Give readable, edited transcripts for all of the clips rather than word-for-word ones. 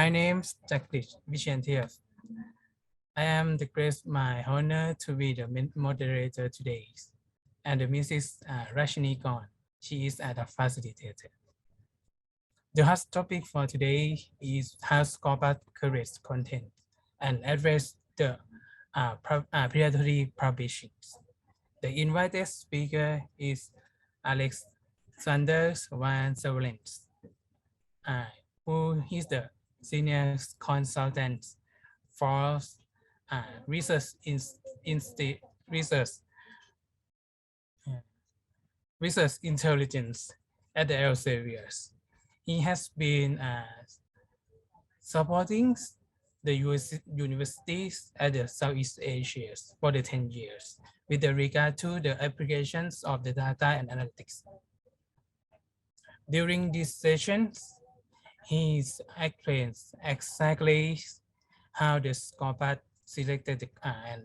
My name's Jagdish Vichentia. I am the great my honor to be the moderator today, and the Mrs. Rashini Gon. She is the facilitator. The hot topic for today is how Scopus curates content and address the predatory publishing. The invited speaker is Alexander Van Servellen, who is the senior consultant for research intelligence at the Elsevier. He has been supporting the universities at the Southeast Asia for the 10 years with regard to the applications of the data and analytics. During these sessions, he explains exactly how the Scopus selected and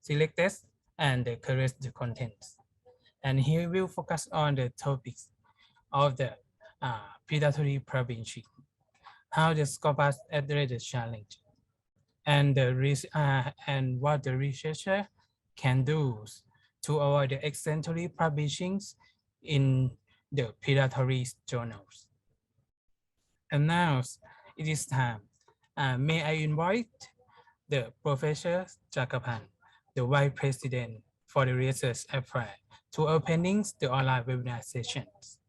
curates the contents. And he will focus on the topics of the predatory publishing, how the Scopus address the challenge, and and what the researcher can do to avoid the accidentally publishings in the predatory journals. And now it is time. May I invite the Professor Chakapan, the Vice President for the Research Affairs, to opening the online webinar sessions.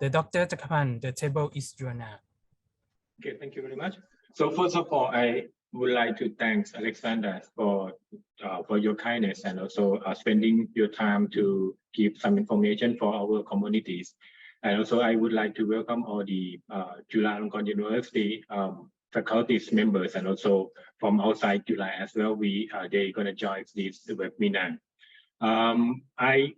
The Dr. Chakapan, the table is yours now. Okay, thank you very much. So first of all, I would like to thank Alexander for your kindness and also spending your time to give some information for our communities. And also, I would like to welcome all the Chulalongkorn University faculties members and also from outside July as well. They're going to join this webinar. I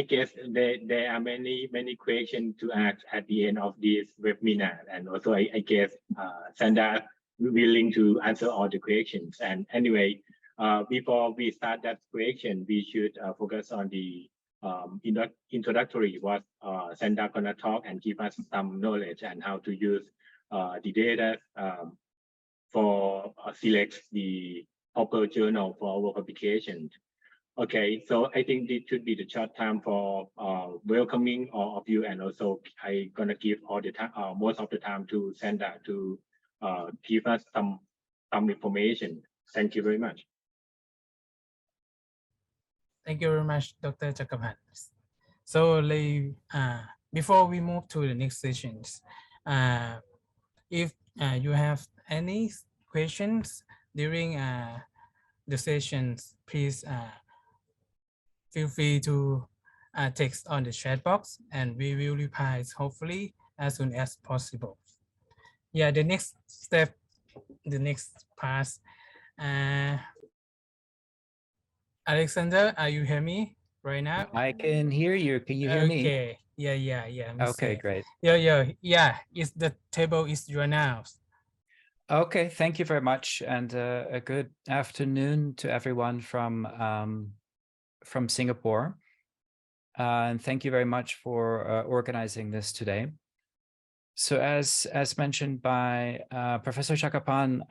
guess there are many questions to ask at the end of this webinar, and also I guess Sandra willing to answer all the questions. And anyway, before we start that question, we should focus on the introductory, what Sandra gonna talk and give us some knowledge and how to use the data for select the proper journal for our publication. Okay, so I think this should be the short time for welcoming all of you, and also I'm gonna give all the time, most of the time to Sandra to give us some information. Thank you very much. Thank you very much, Dr. Chakapan. So before we move to the next sessions, if you have any questions during the sessions, please feel free to text on the chat box, and we will reply hopefully as soon as possible. Yeah, the next step, the next pass. Alexander, are you hear me right now? I can hear you. Can you hear me? Okay. Yeah. Okay, great. Yeah. It's the table is yours now. Okay, thank you very much, and a good afternoon to everyone from Singapore. And thank you very much for organizing this today. So as mentioned by Professor Chakapan,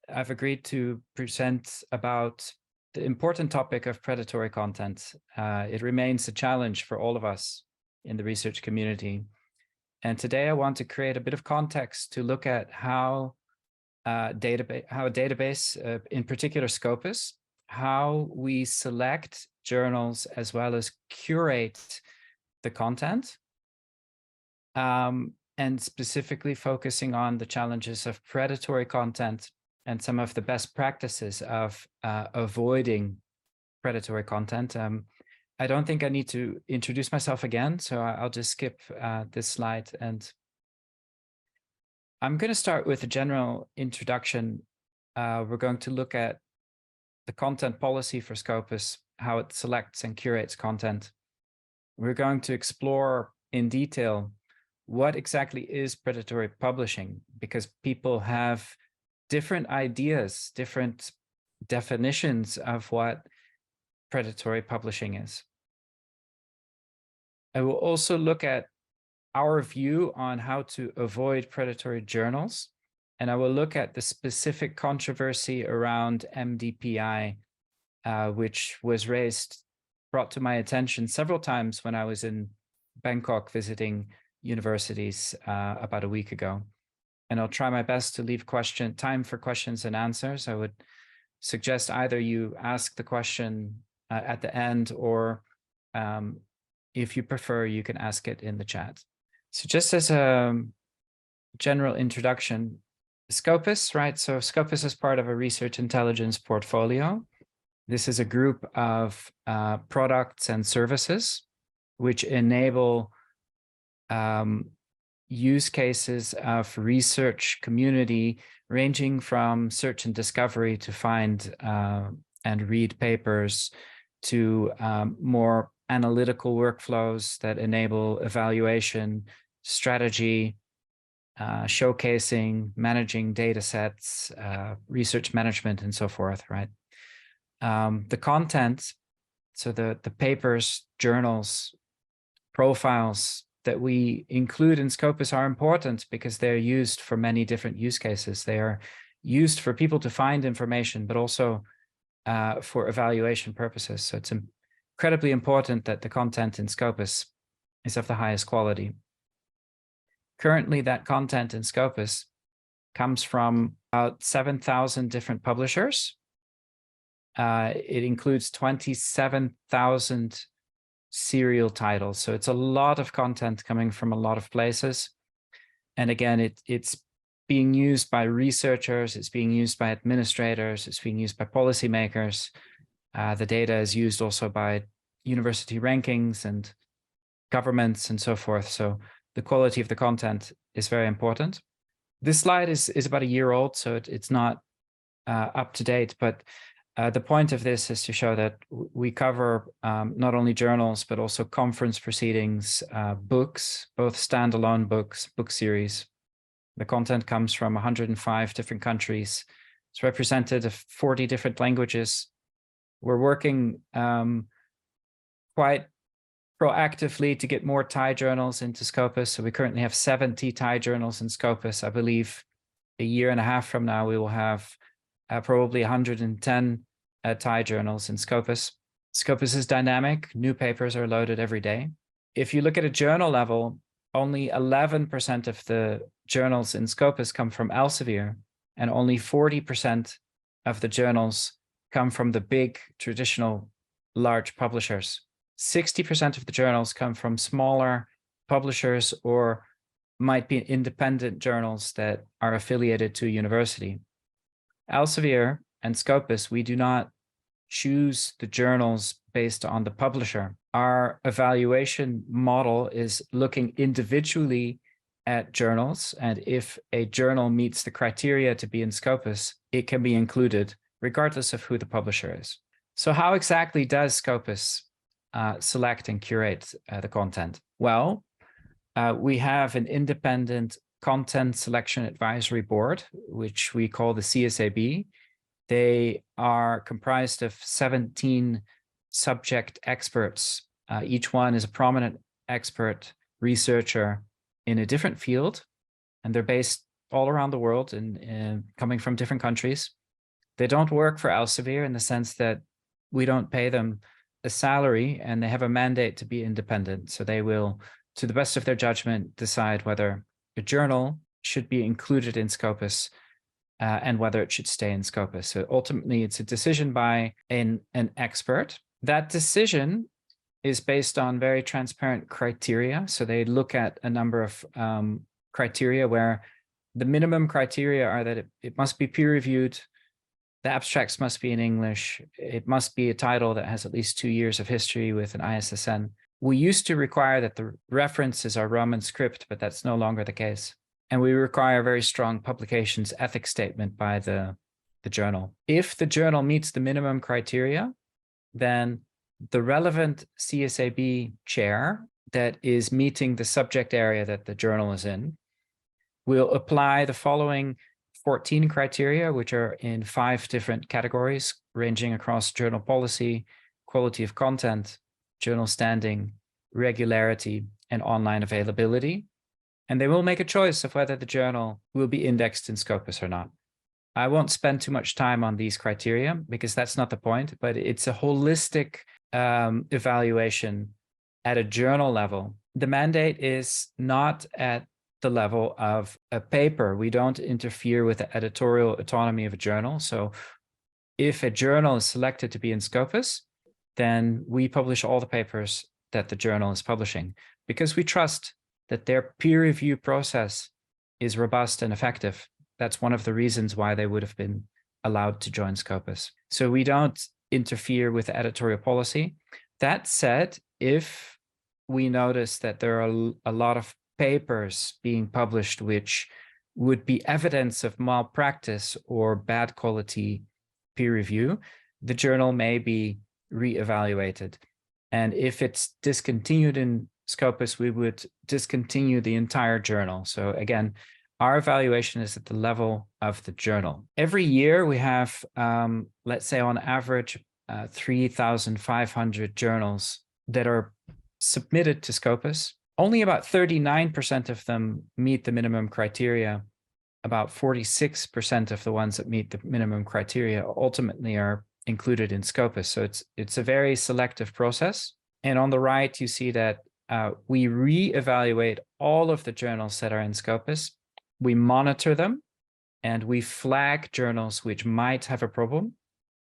I've agreed to present about the important topic of predatory content. It remains a challenge for all of us in the research community. And today I want to create a bit of context to look at how a database, in particular Scopus, how we select journals as well as curate the content, and specifically focusing on the challenges of predatory content and some of the best practices of avoiding predatory content. I don't think I need to introduce myself again, so I'll just skip this slide. And I'm going to start with a general introduction. We're going to look at the content policy for Scopus, how it selects and curates content. We're going to explore in detail what exactly is predatory publishing, because people have different ideas, different definitions of what predatory publishing is. I will also look at our view on how to avoid predatory journals and I will look at the specific controversy around Mdpi, which was brought to my attention several times when I was in Bangkok visiting universities about a week ago. And I'll try my best to leave time for questions and answers. I would suggest either you ask the question at the end, or if you prefer, you can ask it in the chat. So just as a general introduction, Scopus, right? So Scopus is part of a research intelligence portfolio. This is a group of products and services which enable use cases of research community, ranging from search and discovery to find and read papers, to more analytical workflows that enable evaluation, strategy, showcasing, managing data sets, research management, and so forth, right? The content, so the papers, journals, profiles that we include in Scopus are important because they're used for many different use cases. They are used for people to find information, but also for evaluation purposes. So it's incredibly important that the content in Scopus is of the highest quality. Currently, that content in Scopus comes from about 7,000 different publishers. It includes 27,000 serial titles. So it's a lot of content coming from a lot of places. And again, it's being used by researchers, it's being used by administrators, it's being used by policymakers. The data is used also by university rankings and governments and so forth. So the quality of the content is very important. This slide is about a year old, so it's not up to date, but the point of this is to show that we cover not only journals, but also conference proceedings, books, both standalone books, book series. The content comes from 105 different countries. It's represented of 40 different languages. We're working quite proactively to get more Thai journals into Scopus. So we currently have 70 Thai journals in Scopus. I believe a year and a half from now, we will have probably 110 Thai journals in Scopus. Scopus is dynamic. New papers are loaded every day. If you look at a journal level, only 11% of the journals in Scopus come from Elsevier, and only 40% of the journals come from the big traditional large publishers. 60% of the journals come from smaller publishers or might be independent journals that are affiliated to a university. Elsevier and Scopus, we do not choose the journals based on the publisher. Our evaluation model is looking individually at journals, and if a journal meets the criteria to be in Scopus, it can be included regardless of who the publisher is. So how exactly does Scopus select and curate the content? Well, we have an independent content selection advisory board, which we call the CSAB. They are comprised of 17 subject experts. Each one is a prominent expert researcher in a different field, and they're based all around the world and coming from different countries. They don't work for Elsevier in the sense that we don't pay them a salary, and they have a mandate to be independent. So they will, to the best of their judgment, decide whether a journal should be included in Scopus and whether it should stay in Scopus. So ultimately, it's a decision by an expert. That decision is based on very transparent criteria. So they look at a number of criteria where the minimum criteria are that it must be peer-reviewed, the abstracts must be in English, it must be a title that has at least 2 years of history with an ISSN. We used to require that the references are Roman script, but that's no longer the case. And we require a very strong publications ethics statement by the journal. If the journal meets the minimum criteria, then the relevant CSAB chair that is meeting the subject area that the journal is in will apply the following 14 criteria, which are in 5 different categories, ranging across journal policy, quality of content, journal standing, regularity, and online availability. and they will make a choice of whether the journal will be indexed in Scopus or not. I won't spend too much time on these criteria because that's not the point, but it's a holistic evaluation at a journal level. The mandate is not at the level of a paper. We don't interfere with the editorial autonomy of a journal. So if a journal is selected to be in Scopus, then we publish all the papers that the journal is publishing because we trust that their peer review process is robust and effective. That's one of the reasons why they would have been allowed to join Scopus. So we don't interfere with the editorial policy. That said, if we notice that there are a lot of papers being published which would be evidence of malpractice or bad quality peer review, the journal may be reevaluated. And if it's discontinued in Scopus, we would discontinue the entire journal. So again, our evaluation is at the level of the journal. Every year we have, let's say on average, 3,500 journals that are submitted to Scopus. Only about 39% of them meet the minimum criteria. About 46% of the ones that meet the minimum criteria ultimately are included in Scopus. So it's a very selective process. And on the right, you see that we reevaluate all of the journals that are in Scopus. We monitor them and we flag journals which might have a problem.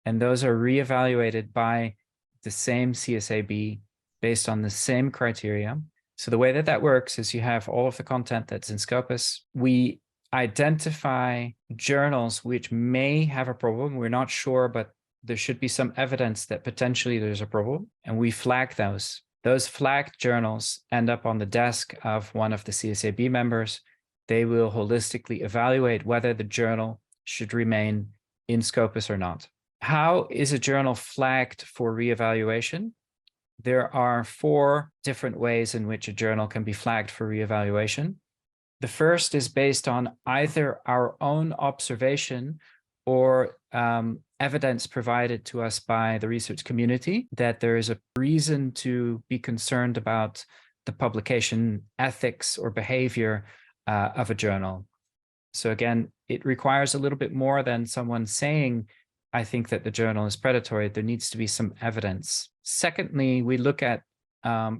And those are reevaluated by the same CSAB based on the same criteria. So the way that that works is you have all of the content that's in Scopus. We identify journals which may have a problem. We're not sure, but there should be some evidence that potentially there's a problem, and we flag those. Those flagged journals end up on the desk of one of the CSAB members. They will holistically evaluate whether the journal should remain in Scopus or not. How is a journal flagged for reevaluation? There are 4 different ways in which a journal can be flagged for reevaluation. The first is based on either our own observation or evidence provided to us by the research community that there is a reason to be concerned about the publication ethics or behavior of a journal. So again, it requires a little bit more than someone saying, I think that the journal is predatory. There needs to be some evidence. Secondly, we look at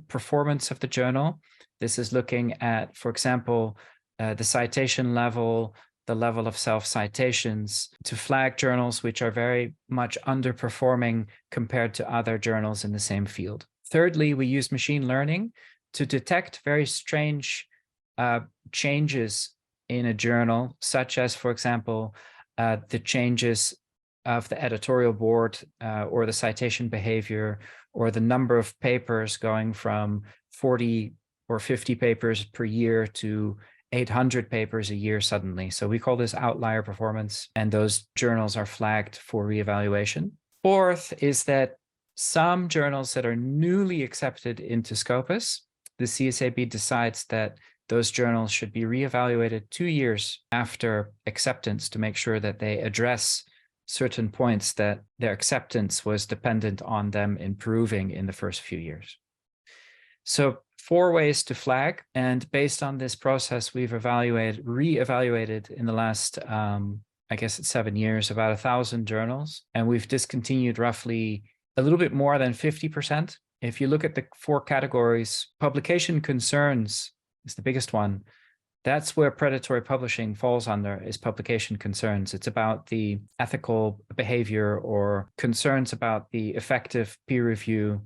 performance of the journal. This is looking at, for example, the citation level, the level of self-citations, to flag journals which are very much underperforming compared to other journals in the same field. Thirdly, we use machine learning to detect very strange changes in a journal, such as, for example, the changes of the editorial board or the citation behavior or the number of papers going from 40 or 50 papers per year to 800 papers a year suddenly. So we call this outlier performance, and those journals are flagged for reevaluation. Fourth is that some journals that are newly accepted into Scopus, the CSAB decides that those journals should be reevaluated 2 years after acceptance to make sure that they address certain points that their acceptance was dependent on them improving in the first few years. So 4 ways to flag, and based on this process, we've reevaluated in the last, I guess it's 7 years, about 1,000 journals, and we've discontinued roughly a little bit more than 50%. If you look at the 4 categories, publication concerns is the biggest one. That's where predatory publishing falls under, is publication concerns. It's about the ethical behavior or concerns about the effective peer review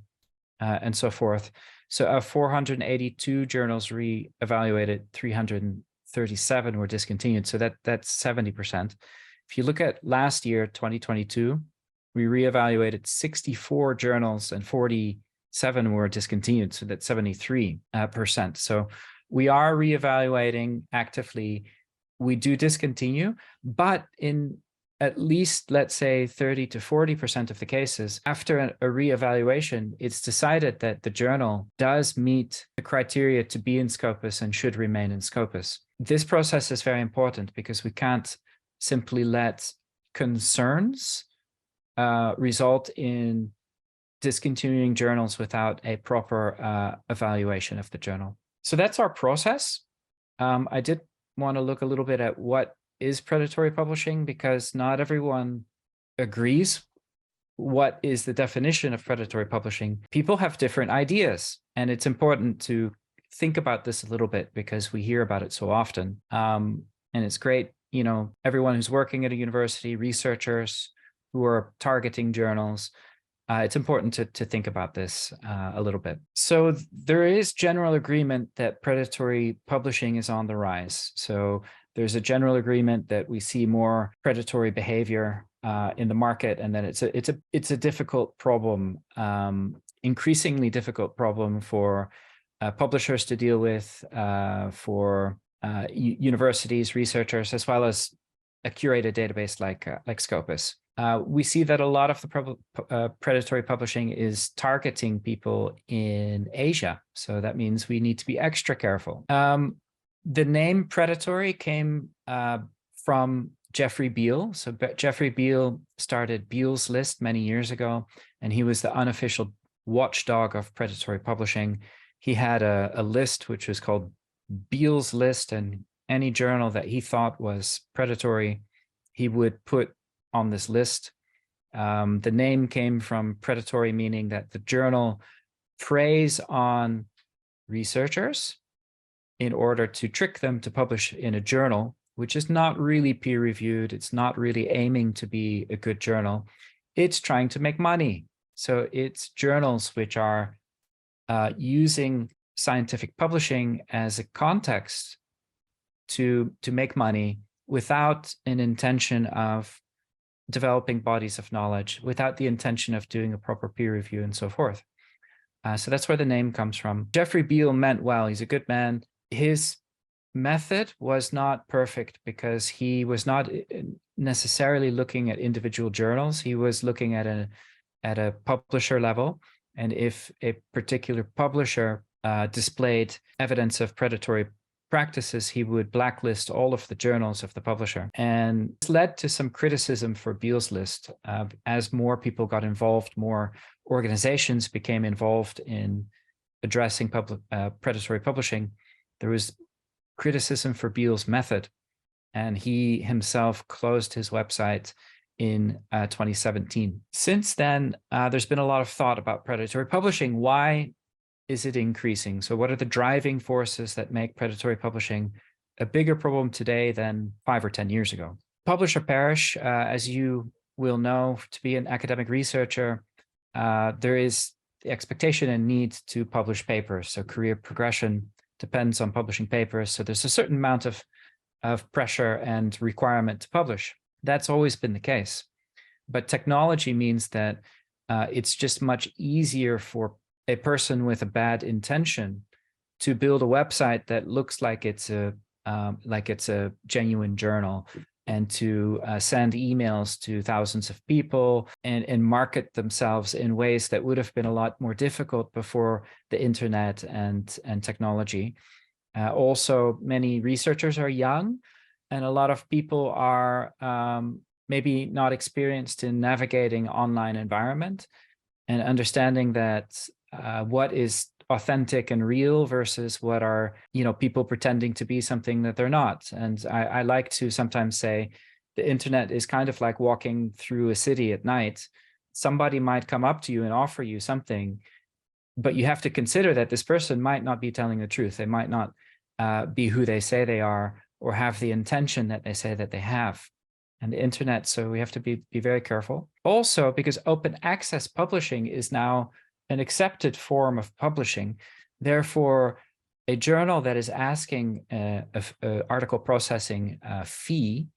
and so forth. So of 482 journals re-evaluated, 337 were discontinued. So that's 70%. If you look at last year, 2022, we re-evaluated 64 journals and 47 were discontinued. So that's 73%. So we are reevaluating actively. We do discontinue, but in at least, let's say, 30 to 40% of the cases, after a reevaluation, it's decided that the journal does meet the criteria to be in Scopus and should remain in Scopus. This process is very important because we can't simply let concerns result in discontinuing journals without a proper evaluation of the journal. So that's our process. I did want to look a little bit at what is predatory publishing, because not everyone agrees what is the definition of predatory publishing. People have different ideas, and it's important to think about this a little bit because we hear about it so often. And it's great, you know, everyone who's working at a university, researchers who are targeting journals, it's important to think about this a little bit. So there is general agreement that predatory publishing is on the rise. So there's a general agreement that we see more predatory behavior in the market, and that it's a difficult problem, increasingly difficult problem for publishers to deal with, for universities, researchers, as well as a curated database like Scopus. We see that a lot of the predatory publishing is targeting people in Asia. So that means we need to be extra careful. The name predatory came from Jeffrey Beal. So Jeffrey Beal started Beal's List many years ago, and he was the unofficial watchdog of predatory publishing. He had a list which was called Beal's List, and any journal that he thought was predatory, he would put on this list. The name came from predatory, meaning that the journal preys on researchers in order to trick them to publish in a journal, which is not really peer-reviewed. It's not really aiming to be a good journal. It's trying to make money. So it's journals which are using scientific publishing as a context to make money without an intention of developing bodies of knowledge, without the intention of doing a proper peer review and so forth. So that's where the name comes from. Jeffrey Beal meant well. He's a good man. His method was not perfect because he was not necessarily looking at individual journals. He was looking at a publisher level. And if a particular publisher displayed evidence of predatory practices, he would blacklist all of the journals of the publisher. And this led to some criticism for Beal's List. As more people got involved, more organizations became involved in addressing predatory publishing, there was criticism for Beal's method. And he himself closed his website in 2017. Since then, there's been a lot of thought about predatory publishing. Why is it increasing? So what are the driving forces that make predatory publishing a bigger problem today than 5 or 10 years ago? Publish or perish, as you will know, to be an academic researcher, there is the expectation and need to publish papers. So career progression depends on publishing papers. So there's a certain amount of pressure and requirement to publish. That's always been the case. But technology means that it's just much easier for a person with a bad intention to build a website that looks like it's a genuine journal, and to send emails to thousands of people and market themselves in ways that would have been a lot more difficult before the internet and technology. Also, many researchers are young, and a lot of people are maybe not experienced in navigating online environment and understanding that what is authentic and real versus what are, people pretending to be something that they're not. And I like to sometimes say the internet is kind of like walking through a city at night. Somebody might come up to you and offer you something, but you have to consider that this person might not be telling the truth. They might not be who they say they are or have the intention that they say that they have. And the internet, so we have to be very careful. Also, because open access publishing is now an accepted form of publishing. Therefore, a journal that is asking an article processing fee,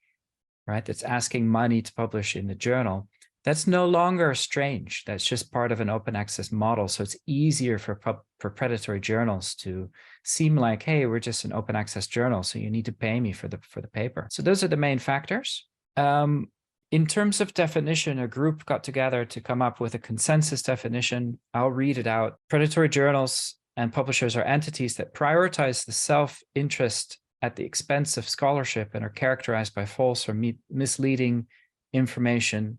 right, that's asking money to publish in the journal, that's no longer strange. That's just part of an open access model. So it's easier for predatory journals to seem like, hey, we're just an open access journal, so you need to pay me for the paper. So those are the main factors. In terms of definition, a group got together to come up with a consensus definition. I'll read it out. Predatory journals and publishers are entities that prioritize the self-interest at the expense of scholarship and are characterized by false or misleading information,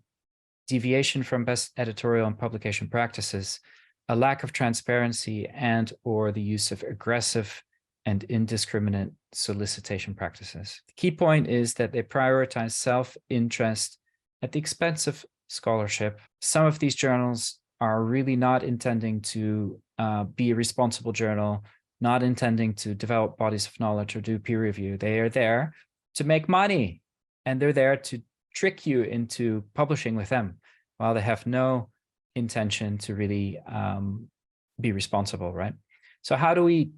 deviation from best editorial and publication practices, a lack of transparency, and or the use of aggressive and indiscriminate solicitation practices. The key point is that they prioritize self-interest at the expense of scholarship. Some of these journals are really not intending to be a responsible journal, not intending to develop bodies of knowledge or do peer review. They are there to make money, and they're there to trick you into publishing with them, while they have no intention to really be responsible, right? So how do we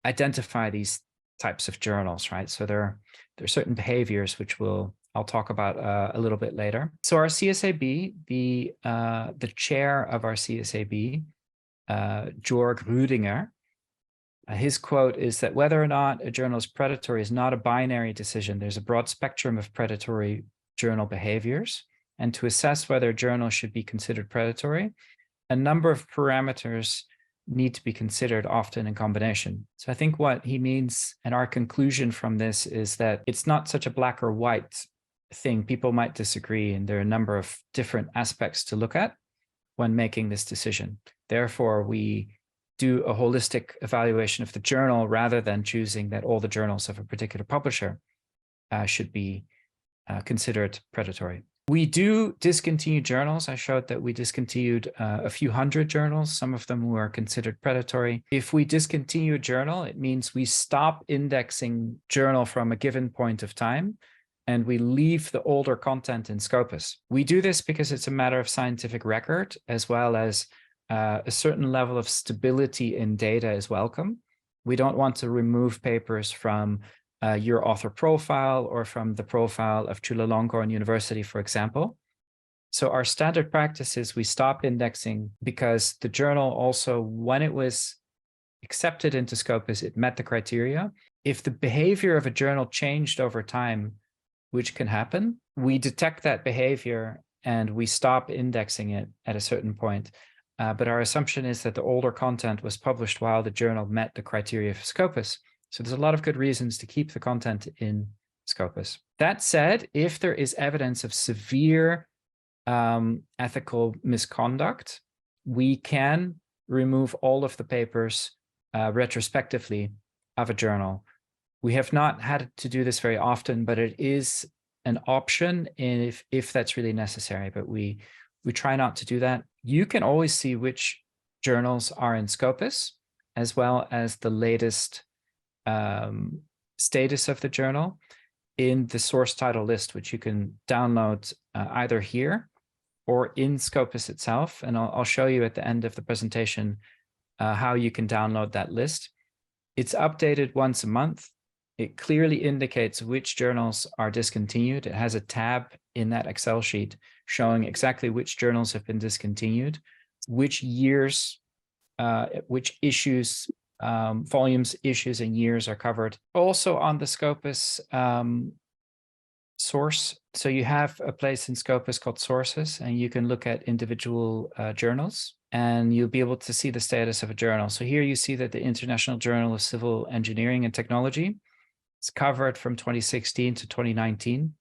identify these types of journals, right? So there are certain behaviors which I'll talk about a little bit later. So our CSAB, the chair of our CSAB, Jörg Rüdinger, his quote is that whether or not a journal is predatory is not a binary decision. There's a broad spectrum of predatory journal behaviors. And to assess whether a journal should be considered predatory, a number of parameters need to be considered, often in combination. So I think what he means, and our conclusion from this, is that it's not such a black or white thing. People might disagree, and there are a number of different aspects to look at when making this decision. Therefore, we do a holistic evaluation of the journal rather than choosing that all the journals of a particular publisher should be considered predatory. We do discontinue journals. I showed that we discontinued a few hundred journals, some of them were considered predatory. If we discontinue a journal, it means we stop indexing journal from a given point of time, and we leave the older content in Scopus. We do this because it's a matter of scientific record, as well as a certain level of stability in data is welcome. We don't want to remove papers from your author profile or from the profile of Chulalongkorn University, for example. So our standard practice is we stop indexing because the journal also, when it was accepted into Scopus, it met the criteria. If the behavior of a journal changed over time, which can happen, we detect that behavior and we stop indexing it at a certain point. But our assumption is that the older content was published while the journal met the criteria for Scopus. So there's a lot of good reasons to keep the content in Scopus. That said, if there is evidence of severe ethical misconduct, we can remove all of the papers retrospectively of a journal. We have not had to do this very often, but it is an option if that's really necessary, but we try not to do that. You can always see which journals are in Scopus, as well as the latest status of the journal in the source title list, which you can download either here or in Scopus itself. And I'll show you at the end of the presentation how you can download that list. It's updated once a month. It clearly indicates which journals are discontinued. It has a tab in that Excel sheet showing exactly which journals have been discontinued, which years, which issues, volumes, issues, and years are covered. Also on the Scopus source. So you have a place in Scopus called sources, and you can look at individual journals, and you'll be able to see the status of a journal. So here you see that the International Journal of Civil Engineering and Technology is covered from 2016 to 2019,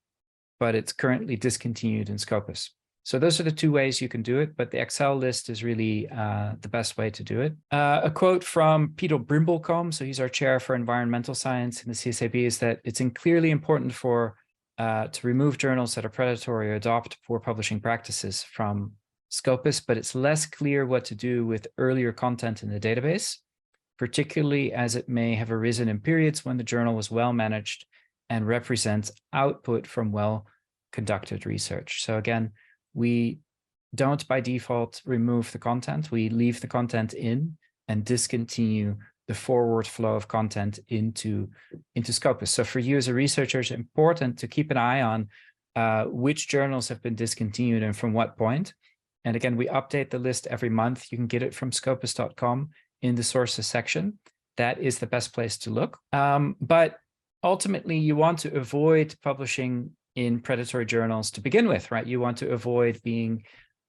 but it's currently discontinued in Scopus. So those are the two ways you can do it, but the Excel list is really the best way to do it. A quote from Peter Brimblecomb, so he's our chair for environmental science in the CSAB, is that it's clearly important to remove journals that are predatory or adopt poor publishing practices from Scopus, but it's less clear what to do with earlier content in the database, particularly as it may have arisen in periods when the journal was well managed and represents output from well-conducted research. So again, we don't by default remove the content. We leave the content in and discontinue the forward flow of content into Scopus. So for you as a researcher, it's important to keep an eye on which journals have been discontinued and from what point. And again, we update the list every month. You can get it from scopus.com in the sources section. That is the best place to look. But ultimately, you want to avoid publishing in predatory journals to begin with, right? You want to avoid being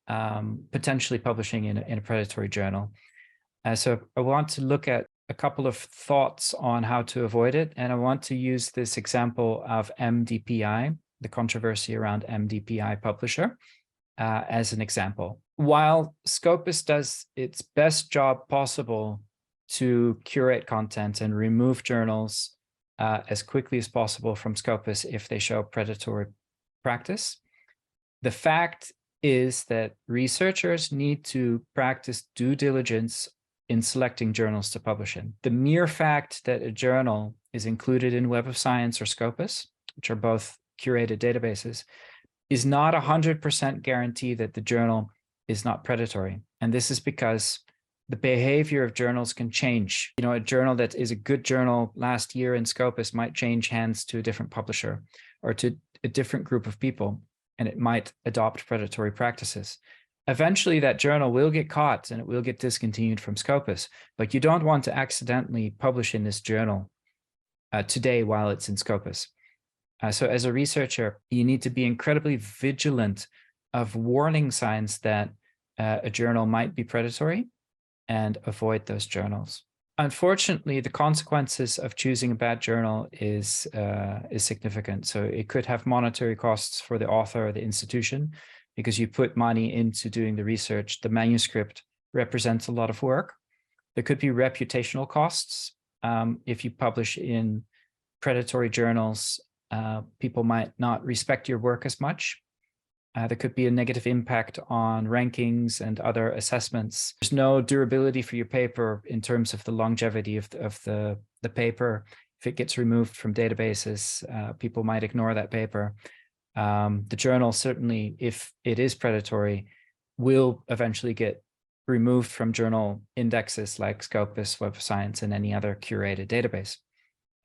potentially publishing in a predatory journal. So I want to look at a couple of thoughts on how to avoid it. And I want to use this example of Mdpi, the controversy around Mdpi publisher, as an example. While Scopus does its best job possible to curate content and remove journals as quickly as possible from Scopus if they show predatory practice. The fact is that researchers need to practice due diligence in selecting journals to publish in. The mere fact that a journal is included in Web of Science or Scopus, which are both curated databases, is not 100% guarantee that the journal is not predatory. And this is because the behavior of journals can change. You know, a journal that is a good journal last year in Scopus might change hands to a different publisher or to a different group of people, and it might adopt predatory practices. Eventually, that journal will get caught and it will get discontinued from Scopus, but you don't want to accidentally publish in this journal today while it's in Scopus. So as a researcher, you need to be incredibly vigilant of warning signs that a journal might be predatory and avoid those journals. Unfortunately, the consequences of choosing a bad journal is significant. So it could have monetary costs for the author or the institution because you put money into doing the research. The manuscript represents a lot of work. There could be reputational costs. If you publish in predatory journals, people might not respect your work as much. There could be a negative impact on rankings and other assessments. There's no durability for your paper in terms of the longevity of the paper. If it gets removed from databases, people might ignore that paper. The journal, certainly, if it is predatory, will eventually get removed from journal indexes like Scopus, Web of Science, and any other curated database.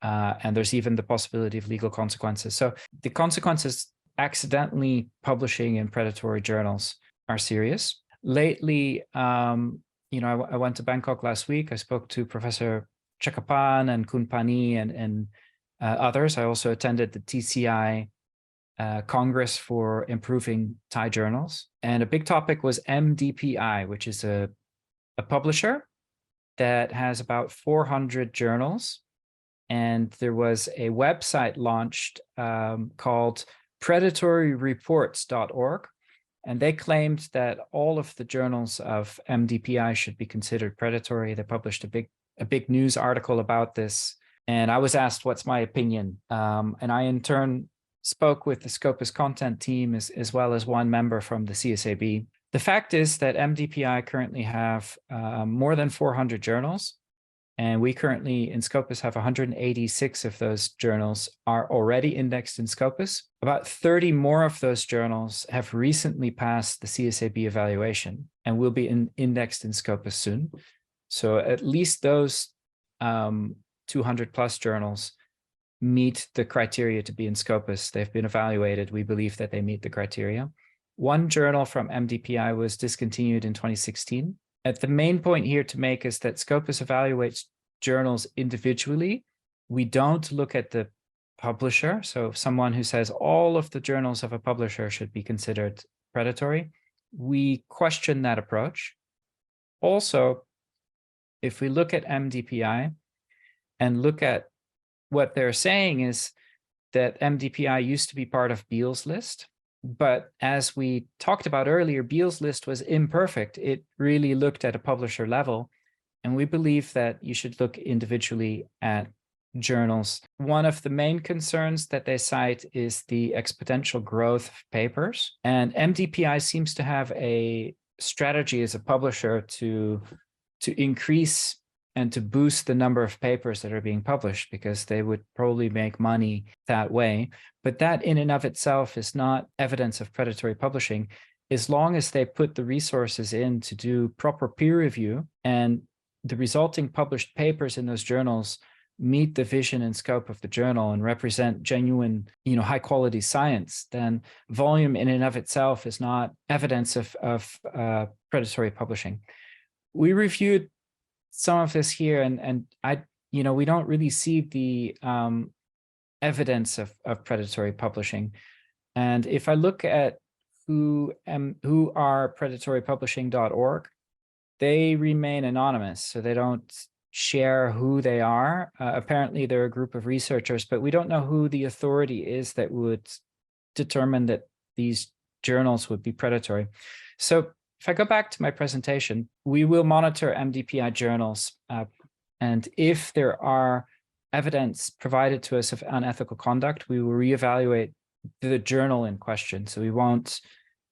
And there's even the possibility of legal consequences. So the consequences accidentally publishing in predatory journals are serious. Lately, you know, I went to Bangkok last week. I spoke to Professor Chakapan and Kunpani and others. I also attended the TCI Congress for Improving Thai Journals. And a big topic was Mdpi, which is a publisher that has about 400 journals. And there was a website launched called PredatoryReports.org, and they claimed that all of the journals of Mdpi should be considered predatory. They published a big news article about this, and I was asked what's my opinion. And I in turn spoke with the Scopus content team as well as one member from the CSAB. The fact is that Mdpi currently have more than 400 journals. And we currently in Scopus have 186 of those journals are already indexed in Scopus. About 30 more of those journals have recently passed the CSAB evaluation and will be indexed in Scopus soon. So at least those 200 plus journals meet the criteria to be in Scopus. They've been evaluated. We believe that they meet the criteria. One journal from Mdpi was discontinued in 2016. The main point here to make is that Scopus evaluates journals individually. We don't look at the publisher. So someone who says all of the journals of a publisher should be considered predatory, we question that approach. Also, if we look at Mdpi and look at what they're saying is that Mdpi used to be part of Beale's list. But as we talked about earlier, Beale's list was imperfect. It really looked at a publisher level. And we believe that you should look individually at journals. One of the main concerns that they cite is the exponential growth of papers. And Mdpi seems to have a strategy as a publisher to increase and to boost the number of papers that are being published, because they would probably make money that way. But that in and of itself is not evidence of predatory publishing, as long as they put the resources in to do proper peer review and the resulting published papers in those journals meet the vision and scope of the journal and represent genuine, high quality science, then volume in and of itself is not evidence of predatory publishing. We reviewed some of this here, and we don't really see the evidence of predatory publishing. And if I look at who are predatorypublishing.org, they remain anonymous, so they don't share who they are. Apparently, they're a group of researchers, but we don't know who the authority is that would determine that these journals would be predatory. So if I go back to my presentation, we will monitor Mdpi journals And if there are evidence provided to us of unethical conduct, we will reevaluate the journal in question. So we won't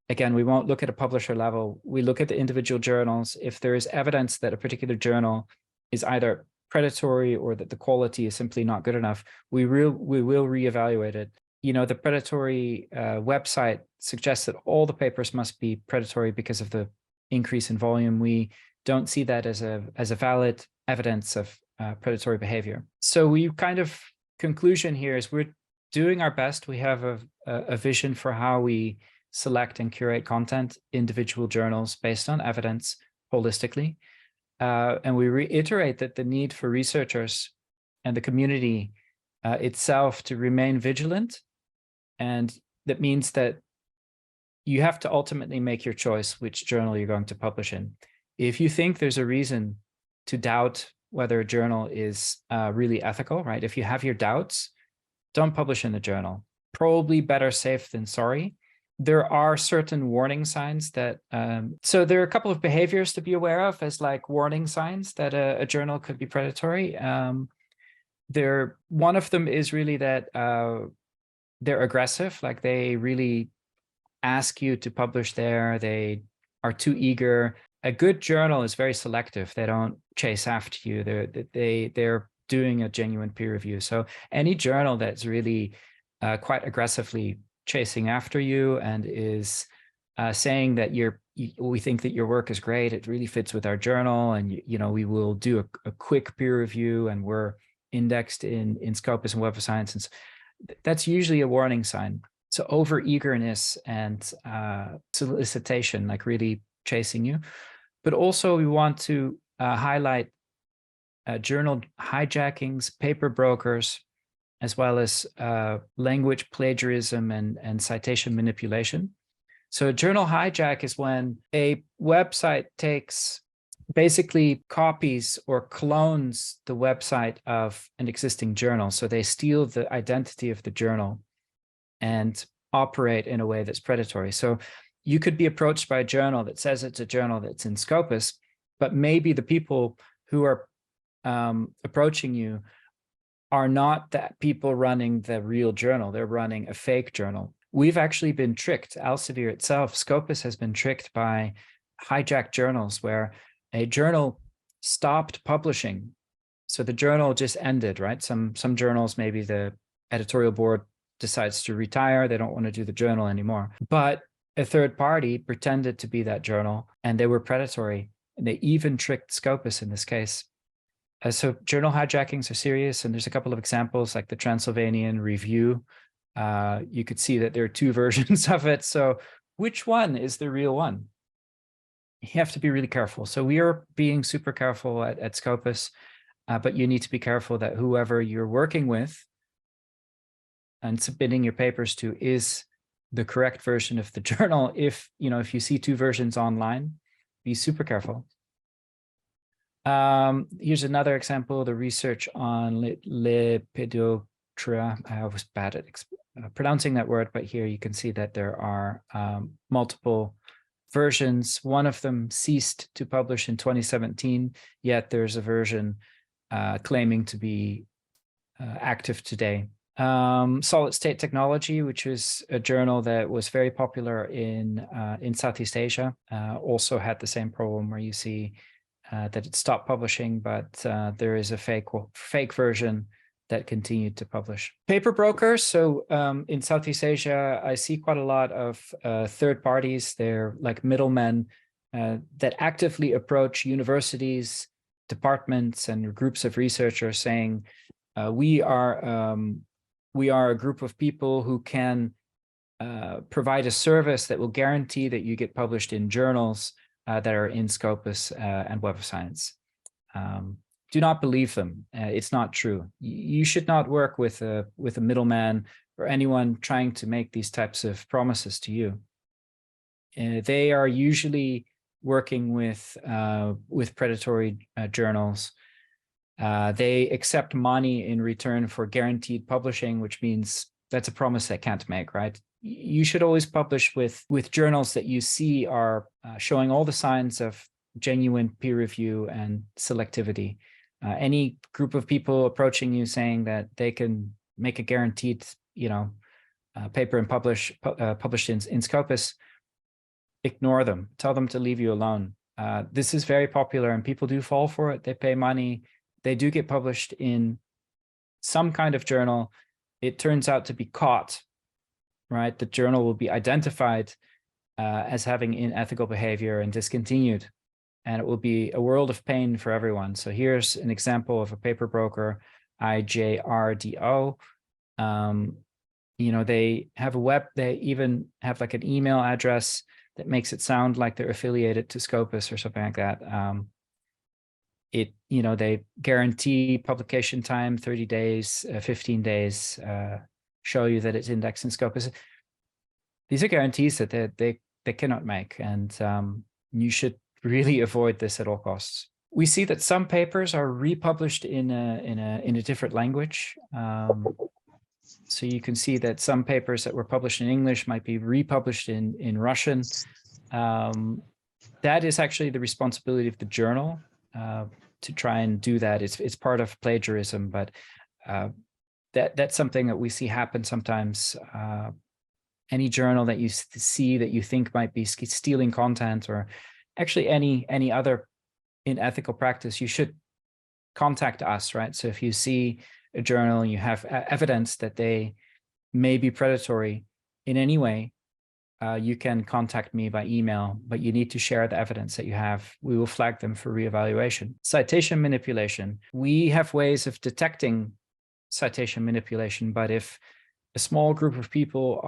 look at a publisher level. We look at the individual journals. If there is evidence that a particular journal is either predatory or that the quality is simply not good enough, we will reevaluate it. You know, the predatory website suggests that all the papers must be predatory because of the increase in volume. We don't see that as a valid evidence of predatory behavior. So we kind of conclusion here is we're doing our best. We have a vision for how we select and curate content, individual journals based on evidence holistically. And we reiterate that the need for researchers and the community itself to remain vigilant. And that means that you have to ultimately make your choice which journal you're going to publish in. If you think there's a reason to doubt whether a journal is really ethical, right? If you have your doubts, don't publish in the journal. Probably better safe than sorry. There are certain warning signs that, so there are a couple of behaviors to be aware of as like warning signs that a journal could be predatory. One of them is really that they're aggressive, like they really ask you to publish there, they are too eager. A good journal is very selective. They don't chase after you. They're doing a genuine peer review. So any journal that's really quite aggressively chasing after you and is saying that we think that your work is great, it really fits with our journal, and you know we will do a quick peer review, and we're indexed in Scopus and Web of Science, and so that's usually a warning sign. So over eagerness and solicitation, like really chasing you. But also we want to highlight journal hijackings, paper brokers, as well as language plagiarism and citation manipulation. So a journal hijack is when a website basically copies or clones the website of an existing journal. So they steal the identity of the journal and operate in a way that's predatory. So you could be approached by a journal that says it's a journal that's in Scopus, but maybe the people who are approaching you are not the people running the real journal. They're running a fake journal. We've actually been tricked. Elsevier itself, Scopus has been tricked by hijacked journals where a journal stopped publishing. So the journal just ended, right? Some journals, maybe the editorial board decides to retire. They don't want to do the journal anymore. But a third party pretended to be that journal, and they were predatory. And they even tricked Scopus in this case. So journal hijackings are serious, and there's a couple of examples like the Transylvanian review. You could see that there are two versions of it. So which one is the real one? You have to be really careful. So we are being super careful at Scopus, but you need to be careful that whoever you're working with and submitting your papers to is the correct version of the journal. If you see two versions online, be super careful. Here's another example, the research on Lepidoptera. I was bad at pronouncing that word, but here you can see that there are multiple versions. One of them ceased to publish in 2017, yet there's a version claiming to be active today. Solid State Technology, which is a journal that was very popular in Southeast Asia, also had the same problem where you see that it stopped publishing, but there is a fake version that continued to publish. Paper brokers. So in Southeast Asia, I see quite a lot of third parties. They're like middlemen that actively approach universities, departments, and groups of researchers saying, we are a group of people who can provide a service that will guarantee that you get published in journals that are in Scopus and Web of Science. Do not believe them. It's not true. You should not work with a middleman or anyone trying to make these types of promises to you. They are usually working with predatory journals. They accept money in return for guaranteed publishing, which means that's a promise they can't make, right? You should always publish with journals that you see are showing all the signs of genuine peer review and selectivity. Any group of people approaching you saying that they can make a guaranteed, paper and published in Scopus, ignore them. Tell them to leave you alone. This is very popular and people do fall for it. They pay money. They do get published in some kind of journal. It turns out to be caught, right? The journal will be identified as having unethical behavior and discontinued. And it will be a world of pain for everyone. So here's an example of a paper broker, IJRDO. They have they even have like an email address that makes it sound like they're affiliated to Scopus or something like that. They guarantee publication time, 30 days, 15 days, show you that it's indexed in Scopus. These are guarantees that they cannot make, and you should really avoid this at all costs. We see that some papers are republished in a different language. So you can see that some papers that were published in English might be republished in Russian. That is actually the responsibility of the journal to try and do that. It's part of plagiarism, but that's something that we see happen sometimes. Any journal that you see that you think might be stealing content, or actually any other unethical practice, you should contact us, right? So if you see a journal, you have evidence that they may be predatory in any way, you can contact me by email, but you need to share the evidence that you have. We will flag them for reevaluation. Citation manipulation. We have ways of detecting citation manipulation, but if a small group of people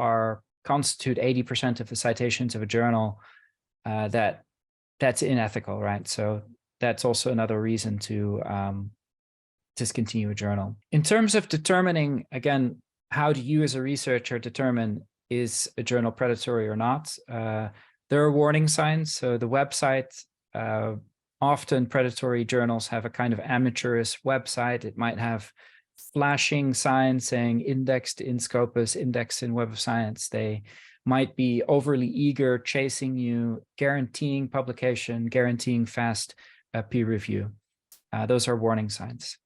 constitute 80% of the citations of a journal, that's unethical, right? So that's also another reason to discontinue a journal. In terms of determining, again, how do you as a researcher determine is a journal predatory or not? There are warning signs. So the website, often predatory journals have a kind of amateurish website. It might have flashing signs saying indexed in Scopus, indexed in Web of Science. They might be overly eager, chasing you, guaranteeing publication, guaranteeing fast peer review. Those are warning signs.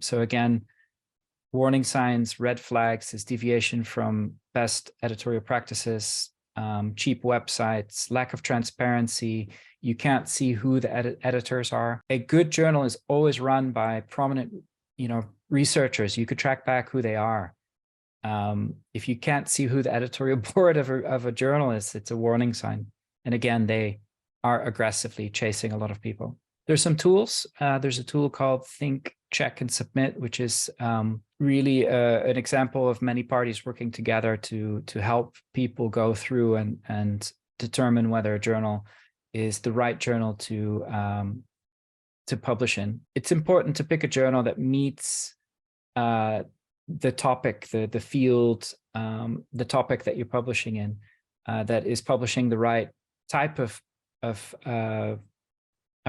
So again, warning signs, red flags is deviation from best editorial practices, cheap websites, lack of transparency. You can't see who the editors are. A good journal is always run by prominent, researchers. You could track back who they are. If you can't see who the editorial board of a journal is, it's a warning sign. And again, they are aggressively chasing a lot of people. There's some tools. There's a tool called Think, Check, and Submit, which is really an example of many parties working together to help people go through and determine whether a journal is the right journal to publish in. It's important to pick a journal that meets the topic, the field, the topic that you're publishing in, that is publishing the right type of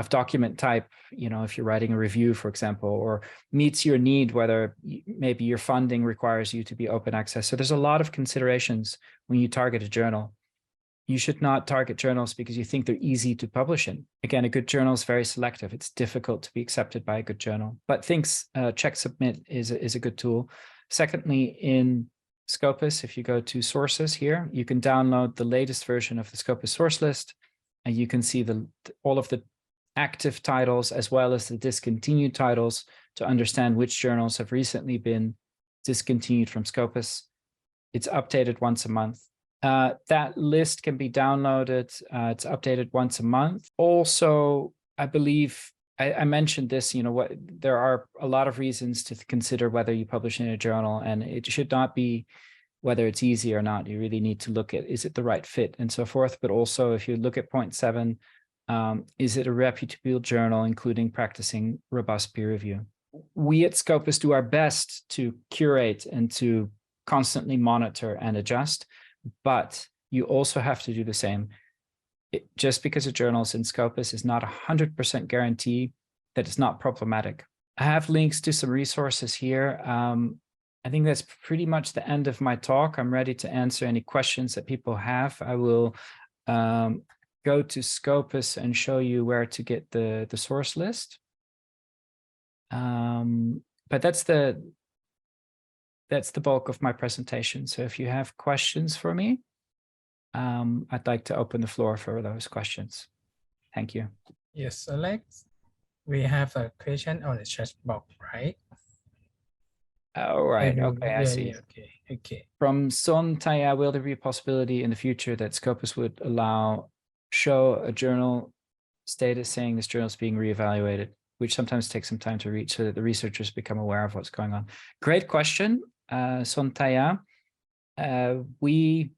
document type, if you're writing a review, for example, or meets your need, whether maybe your funding requires you to be open access. So there's a lot of considerations when you target a journal. You should not target journals because you think they're easy to publish in. Again, a good journal is very selective. It's difficult to be accepted by a good journal. But Think, Check, Submit is a good tool. Secondly, in Scopus, if you go to sources here, you can download the latest version of the Scopus source list, and you can see all of the active titles as well as the discontinued titles to understand which journals have recently been discontinued from Scopus. It's updated once a month. That list can be downloaded. It's updated once a month. Also, I believe I mentioned this, there are a lot of reasons to consider whether you publish in a journal, and it should not be whether it's easy or not. You really need to look at, is it the right fit and so forth. But also, if you look at point 7, is it a reputable journal, including practicing robust peer review? We at Scopus do our best to curate and to constantly monitor and adjust, but you also have to do the same. Just because a journal is in Scopus is not 100% guarantee that it's not problematic. I have links to some resources here. I think that's pretty much the end of my talk. I'm ready to answer any questions that people have. I will go to Scopus and show you where to get the source list. But that's the bulk of my presentation. So if you have questions for me, I'd like to open the floor for those questions. Thank you. Yes, Alex. We have a question on the chat box, right? All right. Okay, I see. Okay. From Son Taya, will there be a possibility in the future that Scopus would show a journal status saying this journal is being reevaluated, which sometimes takes some time to reach so that the researchers become aware of what's going on? Great question, Son Taya. We,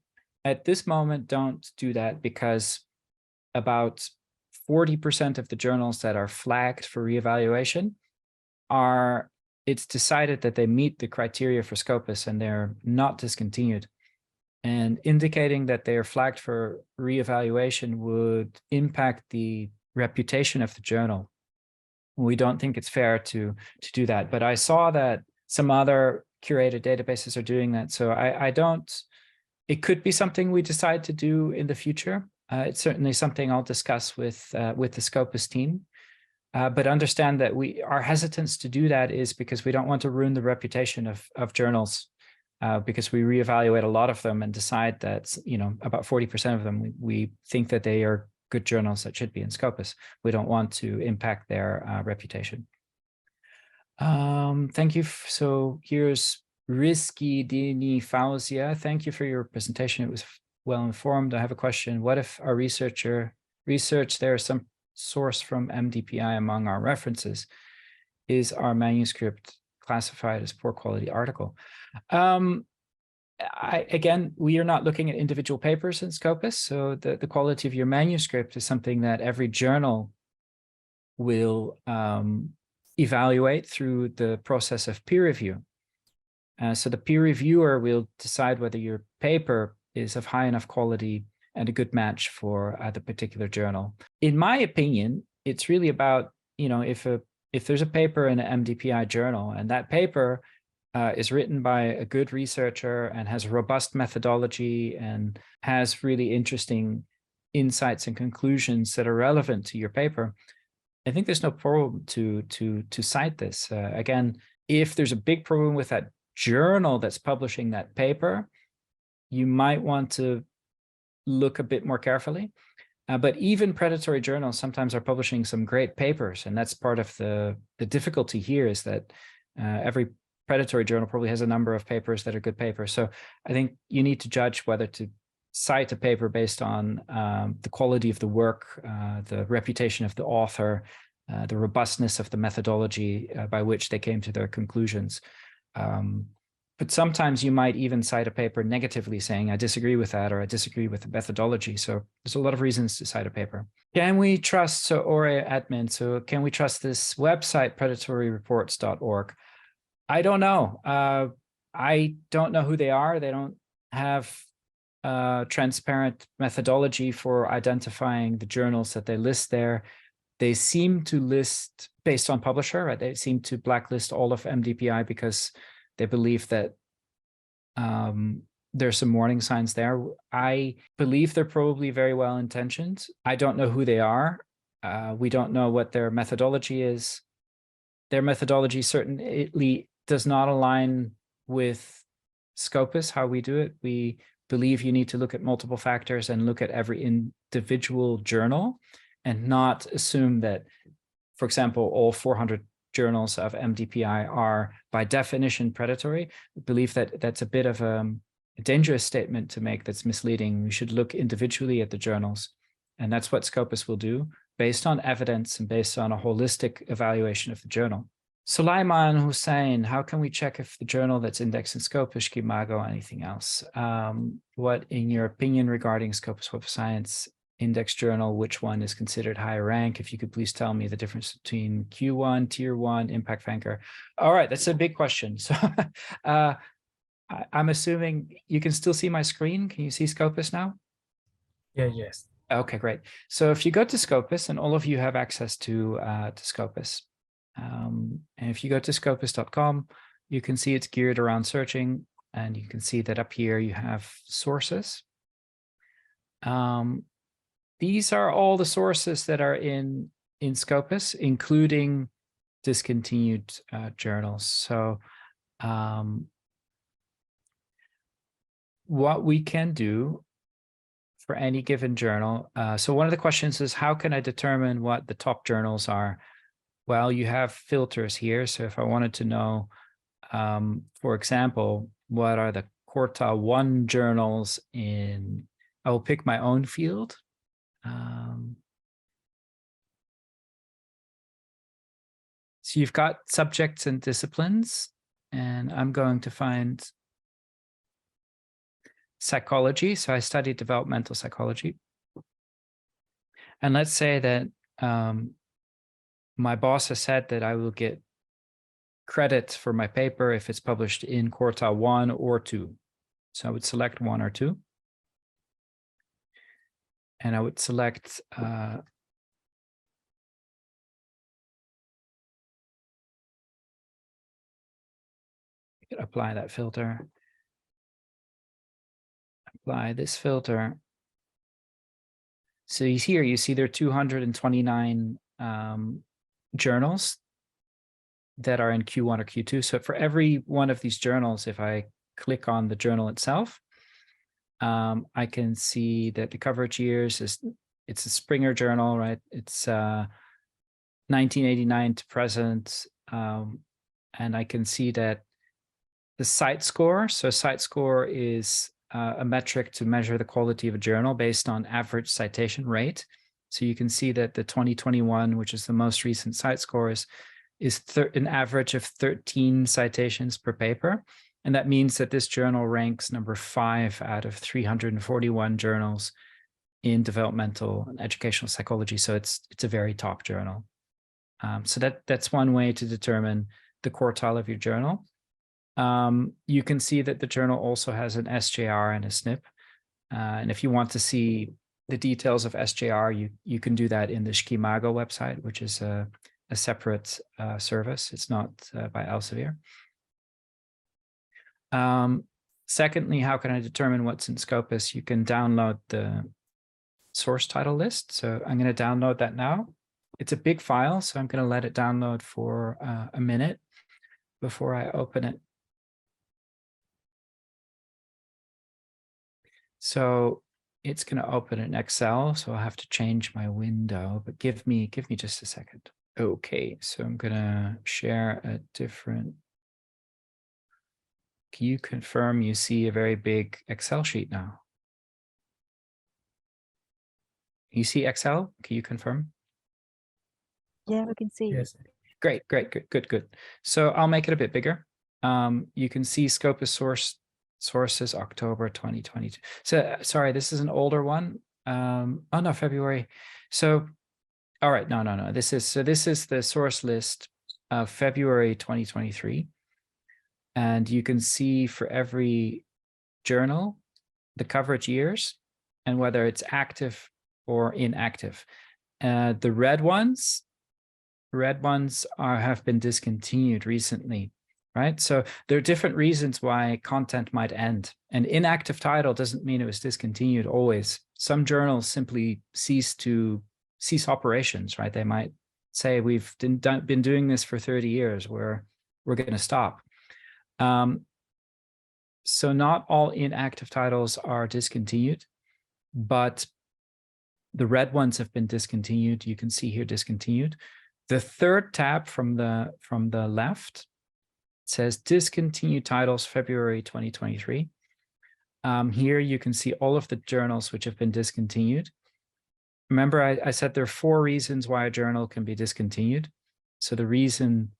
at this moment, don't do that because about 40% of the journals that are flagged for reevaluation it's decided that they meet the criteria for Scopus and they're not discontinued. And indicating that they are flagged for reevaluation would impact the reputation of the journal. We don't think it's fair to do that. But I saw that some other curated databases are doing that. So it could be something we decide to do in the future. It's certainly something I'll discuss with the Scopus team. But understand that our hesitance to do that is because we don't want to ruin the reputation of journals, because we reevaluate a lot of them and decide that, about 40% of them, we think that they are good journals that should be in Scopus. We don't want to impact their reputation. Thank you. So here's Risky Dini Fauzia. Thank you for your presentation. It was well informed. I have a question. What if our research there is some source from Mdpi among our references? Is our manuscript classified as poor quality article? Again, we are not looking at individual papers in Scopus, so the quality of your manuscript is something that every journal will evaluate through the process of peer review. So the peer reviewer will decide whether your paper is of high enough quality and a good match for the particular journal. In my opinion, it's really about, if there's a paper in an Mdpi journal and that paper is written by a good researcher and has a robust methodology and has really interesting insights and conclusions that are relevant to your paper, I think there's no problem to cite this. Again, if there's a big problem with that journal that's publishing that paper, you might want to look a bit more carefully. But even predatory journals sometimes are publishing some great papers, and that's part of the difficulty here, is that every predatory journal probably has a number of papers that are good papers. So I think you need to judge whether to cite a paper based on the quality of the work, the reputation of the author, the robustness of the methodology by which they came to their conclusions. But sometimes you might even cite a paper negatively, saying, I disagree with that, or I disagree with the methodology. So there's a lot of reasons to cite a paper. Can we trust, so Ore admin, so can we trust this website, predatoryreports.org? I don't know. I don't know who they are. They don't have transparent methodology for identifying the journals that they list there. They seem to list based on publisher, right? They seem to blacklist all of Mdpi because they believe that there's some warning signs there. I believe they're probably very well intentioned. I don't know who they are. We don't know what their methodology is. Their methodology certainly does not align with Scopus, how we do it. We believe you need to look at multiple factors and look at every individual journal and not assume that, for example, all 400 journals of Mdpi are by definition predatory. We believe that that's a bit of a dangerous statement to make, that's misleading. We should look individually at the journals. And that's what Scopus will do based on evidence and based on a holistic evaluation of the journal. Sulaiman Hussein, how can we check if the journal that's indexed in Scopus, Schemago, or anything else? What, in your opinion, regarding Scopus Web of Science index journal, which one is considered higher rank? If you could please tell me the difference between Q1, Tier 1, Impact Ranker. All right, that's a big question. So I'm assuming you can still see my screen. Can you see Scopus now? Yeah, yes. Okay, great. So if you go to Scopus, and all of you have access to Scopus, and if you go to scopus.com, you can see it's geared around searching, and you can see that up here you have sources. These are all the sources that are in Scopus, including discontinued journals. So what we can do for any given journal. So one of the questions is, how can I determine what the top journals are? Well, you have filters here. So if I wanted to know, for example, what are the quartile 1 journals in, I will pick my own field. So you've got subjects and disciplines, and I'm going to find psychology. So I studied developmental psychology. And let's say that my boss has said that I will get credit for my paper if it's published in quartile 1 or 2. So I would select 1 or 2. And I would select apply that filter. Apply this filter. So here you see there are 229 journals that are in Q1 or Q2. So for every one of these journals, if I click on the journal itself, I can see that the coverage years it's a Springer journal, right? It's 1989 to present. And I can see that the site score, so site score is a metric to measure the quality of a journal based on average citation rate. So you can see that the 2021, which is the most recent site score, is an average of 13 citations per paper. And that means that this journal ranks number 5 out of 341 journals in developmental and educational psychology. So it's a very top journal. So that's one way to determine the quartile of your journal. You can see that the journal also has an SJR and a SNP. And if you want to see the details of SJR, you can do that in the Schemago website, which is a separate service. It's not by Elsevier. Secondly, how can I determine what's in Scopus? You can download the source title list. So I'm going to download that now. It's a big file, so I'm going to let it download for a minute before I open it. So it's going to open in Excel, so I'll have to change my window, but give me just a second. Okay, so I'm going to share a different. Can you confirm you see a very big Excel sheet now? You see Excel? Can you confirm? Yeah, we can see. Yes. Great. Good. So I'll make it a bit bigger. You can see Scopus sources October 2022. So sorry, this is an older one. Oh no, February. So all right, no. This is the source list of February 2023. And you can see for every journal the coverage years and whether it's active or inactive. The red ones have been discontinued recently, right? So there are different reasons why content might end. An inactive title doesn't mean it was discontinued always. Some journals simply cease operations, right? They might say, we've been doing this for 30 years, we're going to stop. So not all inactive titles are discontinued, but the red ones have been discontinued. You can see here discontinued. The third tab from the left says discontinued titles February 2023. Here you can see all of the journals which have been discontinued. Remember, I said there are 4 reasons why a journal can be discontinued. So the reason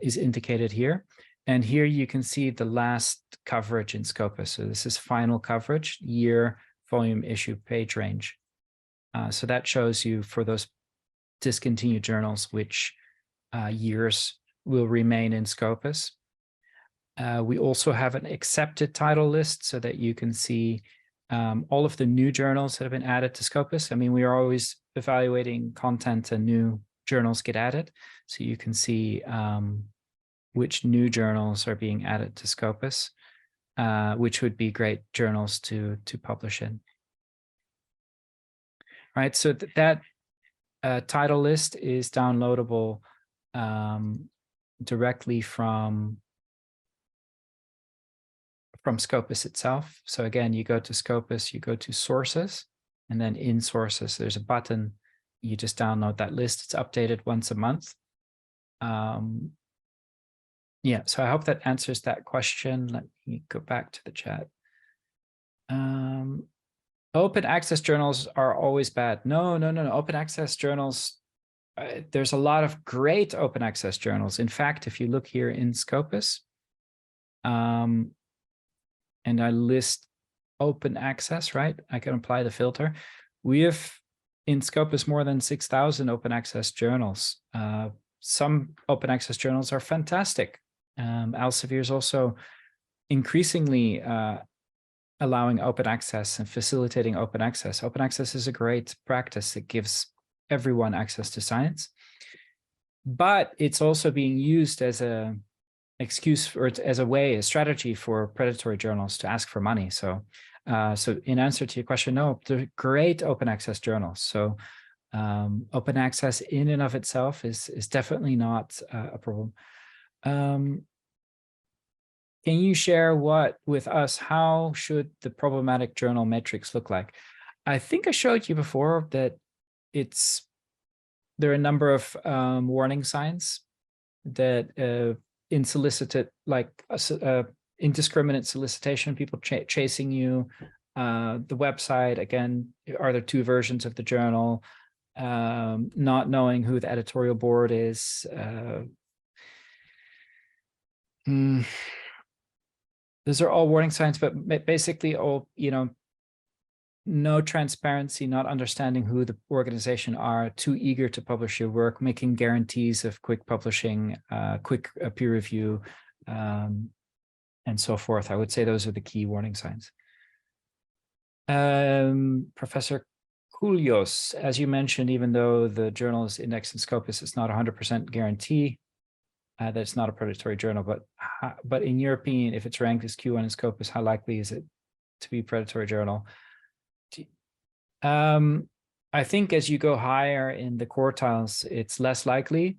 is indicated here. And here you can see the last coverage in Scopus. So this is final coverage, year, volume, issue, page range. So that shows you for those discontinued journals which years will remain in Scopus. We also have an accepted title list so that you can see all of the new journals that have been added to Scopus. I mean, we are always evaluating content and new journals get added. So you can see which new journals are being added to Scopus, which would be great journals to publish in. Right, so that title list is downloadable directly from Scopus itself. So again, you go to Scopus, you go to sources, and then in sources, there's a button. You just download that list. It's updated once a month. Yeah, so I hope that answers that question. Let me go back to the chat. Open access journals are always bad. No. Open access journals, there's a lot of great open access journals. In fact, if you look here in Scopus, and I list open access, right? I can apply the filter. We have in Scopus more than 6,000 open access journals. Some open access journals are fantastic. Elsevier is also increasingly allowing open access and facilitating open access. Open access is a great practice that gives everyone access to science, but it's also being used as a excuse or as a strategy for predatory journals to ask for money. So, so in answer to your question, no, they're great open access journals. So open access in and of itself is definitely not a problem. Can you share with us, how should the problematic journal metrics look like? I think I showed you before that there are a number of warning signs that unsolicited, like indiscriminate solicitation, people chasing you, the website, again, are there 2 versions of the journal, not knowing who the editorial board is, those are all warning signs, but basically all, no transparency, not understanding who the organization are, too eager to publish your work, making guarantees of quick publishing, quick peer review, and so forth. I would say those are the key warning signs. Professor Koulios, as you mentioned, even though the journal is indexed in Scopus, it's not 100% guarantee that it's not a predatory journal, but in your opinion, if it's ranked as Q1 in Scopus, how likely is it to be a predatory journal? I think as you go higher in the quartiles, it's less likely.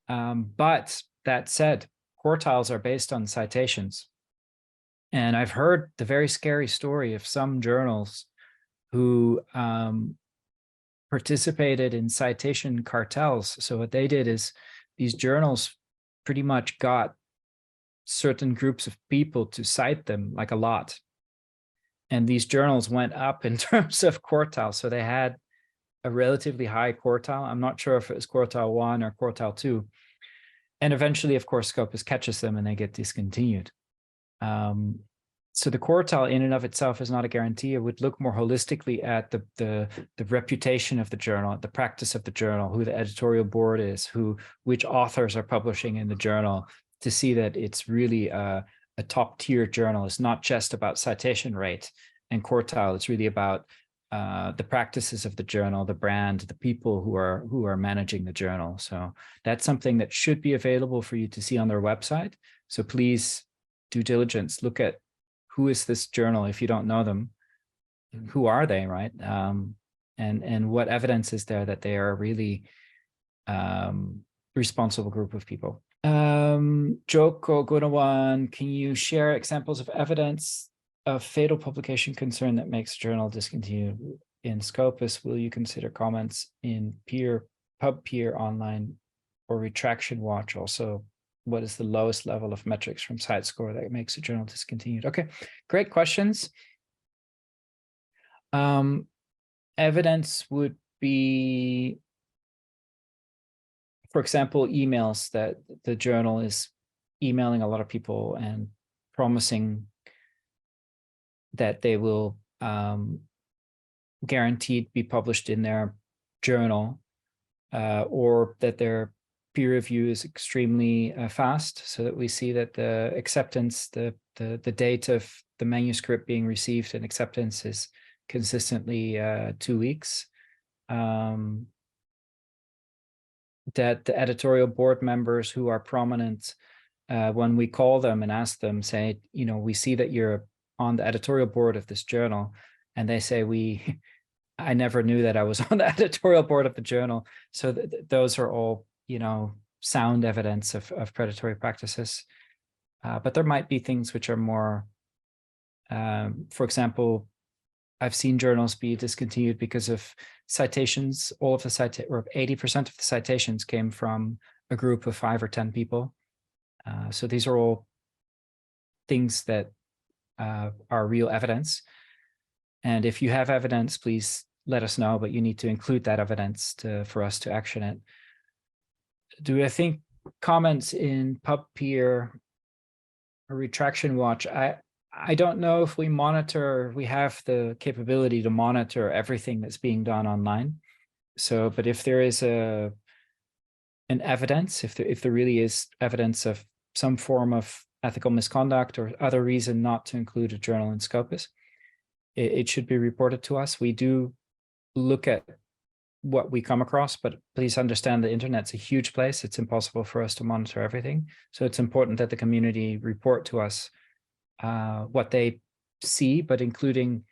But that said, quartiles are based on citations. And I've heard the very scary story of some journals who participated in citation cartels. So what they did is these journals pretty much got certain groups of people to cite them, like a lot. And these journals went up in terms of quartile. So they had a relatively high quartile. I'm not sure if it was quartile 1 or quartile 2. And eventually, of course, Scopus catches them and they get discontinued. So the quartile in and of itself is not a guarantee. It would look more holistically at the reputation of the journal, the practice of the journal, who the editorial board is, which authors are publishing in the journal, to see that it's really a top tier journal. It's not just about citation rate and quartile. It's really about the practices of the journal, the brand, the people who are managing the journal. So that's something that should be available for you to see on their website. So please, due diligence, look at who is this journal. If you don't know them, who are they, right? And what evidence is there that they are really responsible group of people. Joko Gunawan, can you share examples of evidence of fatal publication concern that makes a journal discontinue in Scopus? Will you consider comments in pub peer online or retraction watch? Also, what is the lowest level of metrics from SiteScore that makes a journal discontinued? Okay, great questions. Evidence would be, for example, emails that the journal is emailing a lot of people and promising that they will guaranteed be published in their journal, or that their peer review is extremely fast, so that we see that the acceptance, the date of the manuscript being received and acceptance is consistently 2 weeks. That the editorial board members who are prominent, when we call them and ask them, say, we see that you're on the editorial board of this journal, and they say, I never knew that I was on the editorial board of the journal. So those are all, sound evidence of predatory practices. But there might be things which are more, for example, I've seen journals be discontinued because of citations. All of the or 80% of the citations came from a group of 5 or 10 people. So these are all things that are real evidence. And if you have evidence, please let us know, but you need to include that evidence for us to action it. Do I think comments in PubPeer or Retraction Watch? I don't know if we have the capability to monitor everything that's being done online. So, but if there is an evidence, if there really is evidence of some form of ethical misconduct or other reason not to include a journal in Scopus, it should be reported to us. We do look at what we come across, but please understand the internet's a huge place. It's impossible for us to monitor everything. So it's important that the community report to us what they see, but including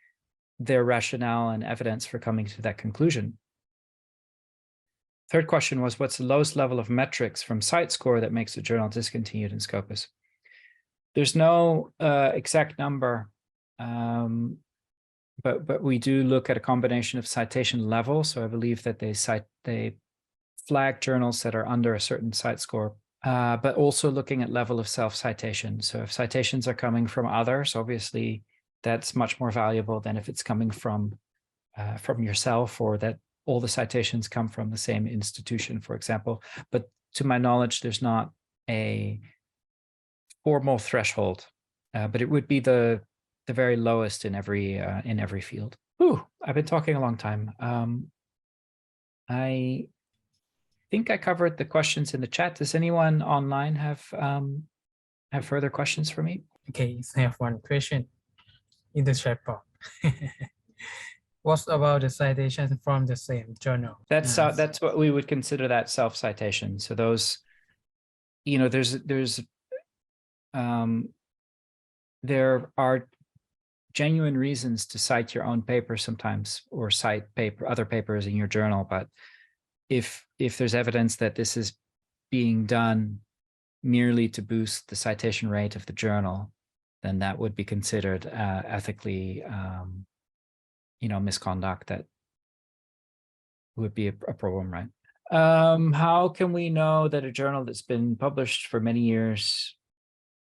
their rationale and evidence for coming to that conclusion. Third question was, what's the lowest level of metrics from site score that makes a journal discontinued in Scopus? There's no exact number, but we do look at a combination of citation level. So I believe that they flag journals that are under a certain site score, but also looking at level of self-citation. So if citations are coming from others, obviously that's much more valuable than if it's coming from yourself, or that all the citations come from the same institution, for example. But to my knowledge, there's not a formal threshold, but it would be the very lowest in every field. Ooh, I've been talking a long time. I think I covered the questions in the chat. Does anyone online have further questions for me? Okay, I have one question in the chat box. What about the citations from the same journal? That's what we would consider that self-citation. So those, there are genuine reasons to cite your own paper sometimes, or cite other papers in your journal. But if there's evidence that this is being done merely to boost the citation rate of the journal, then that would be considered ethically, misconduct. That would be a problem, right? How can we know that a journal that's been published for many years,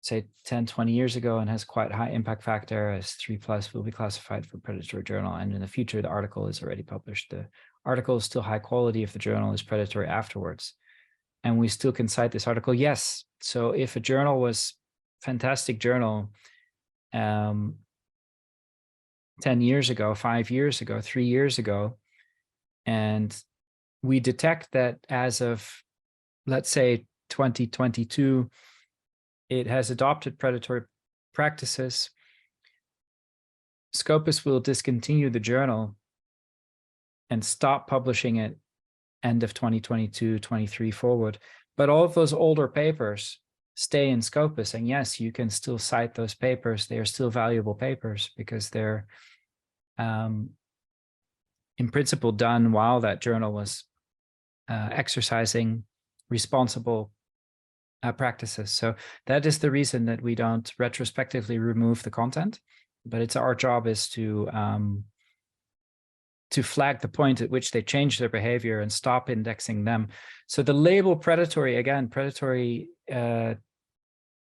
say 10, 20 years ago, and has quite high impact factor as 3+ will be classified for predatory journal, and in the future the article is already published? The article is still high quality if the journal is predatory afterwards, and we still can cite this article? Yes. So if a journal was fantastic journal 10 years ago, 5 years ago, 3 years ago, and we detect that as of, let's say, 2022, it has adopted predatory practices, Scopus will discontinue the journal and stop publishing it end of 2022, 23 forward. But all of those older papers stay in Scopus, and yes, you can still cite those papers. They are still valuable papers because they're in principle done while that journal was exercising responsible practices. So that is the reason that we don't retrospectively remove the content, but it's our job is to flag the point at which they change their behavior and stop indexing them. So the label predatory, again, predatory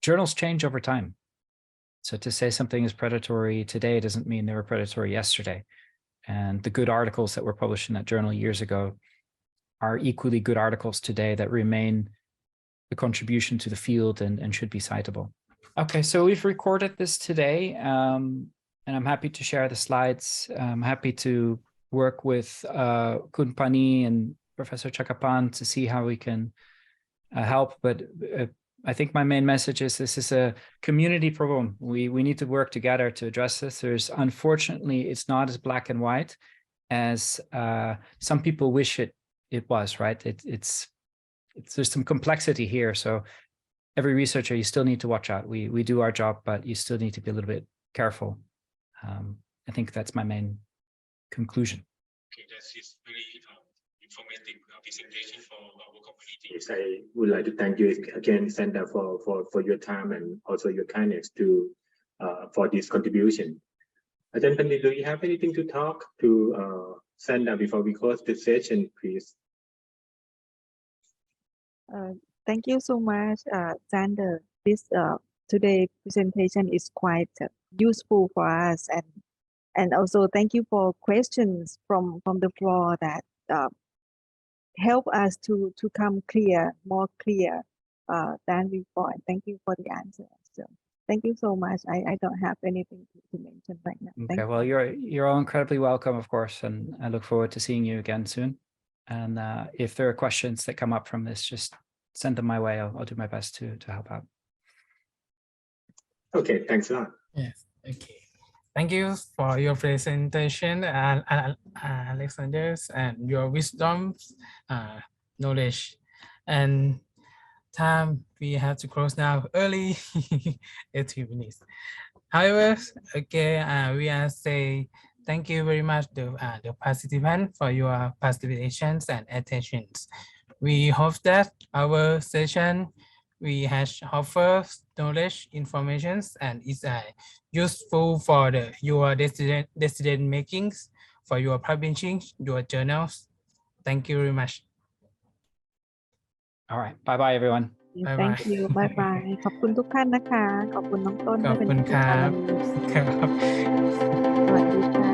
journals change over time. So to say something is predatory today doesn't mean they were predatory yesterday. And the good articles that were published in that journal years ago are equally good articles today that remain a contribution to the field and should be citable. Okay, so we've recorded this today, and I'm happy to share the slides. I'm happy to work with Kun Pani and Professor Chakapan to see how we can help. But I think my main message is this is a community problem. We need to work together to address this. Unfortunately, it's not as black and white as some people wish it was, right? There's some complexity here. So every researcher, you still need to watch out. We do our job, but you still need to be a little bit careful. I think that's my main conclusion. Okay, that is very informative. presentation for our community. I would like to thank you again, Sandra, for your time and also your kindness to for this contribution. Ajahn Pandit, do you have anything to talk to Sandra before we close the session, please? Thank you so much, Xander. This today presentation is quite useful for us, and also thank you for questions from the floor that help us to come more clear than before. And thank you for the answer. So thank you so much. I don't have anything to mention right now. Okay, well, you're all incredibly welcome, of course, and I look forward to seeing you again soon. And if there are questions that come up from this, just send them my way. I'll do my best to help out. Okay, thanks a lot. Yes, okay. Thank you for your presentation, Alexander, and your wisdom, knowledge, and time. We have to close now early, 18 minutes. However, okay, we are say thank you very much to the participants for your participations and attentions. We hope that our session we have offered knowledge, information, and is useful for your decision makings, for your publishing, your journals. Thank you very much. All right, bye-bye, everyone. Thank you. Bye bye. ขอบคุณทุกท่านนะคะ ขอบคุณน้องต้น ขอบคุณครับ สวัสดีค่ะ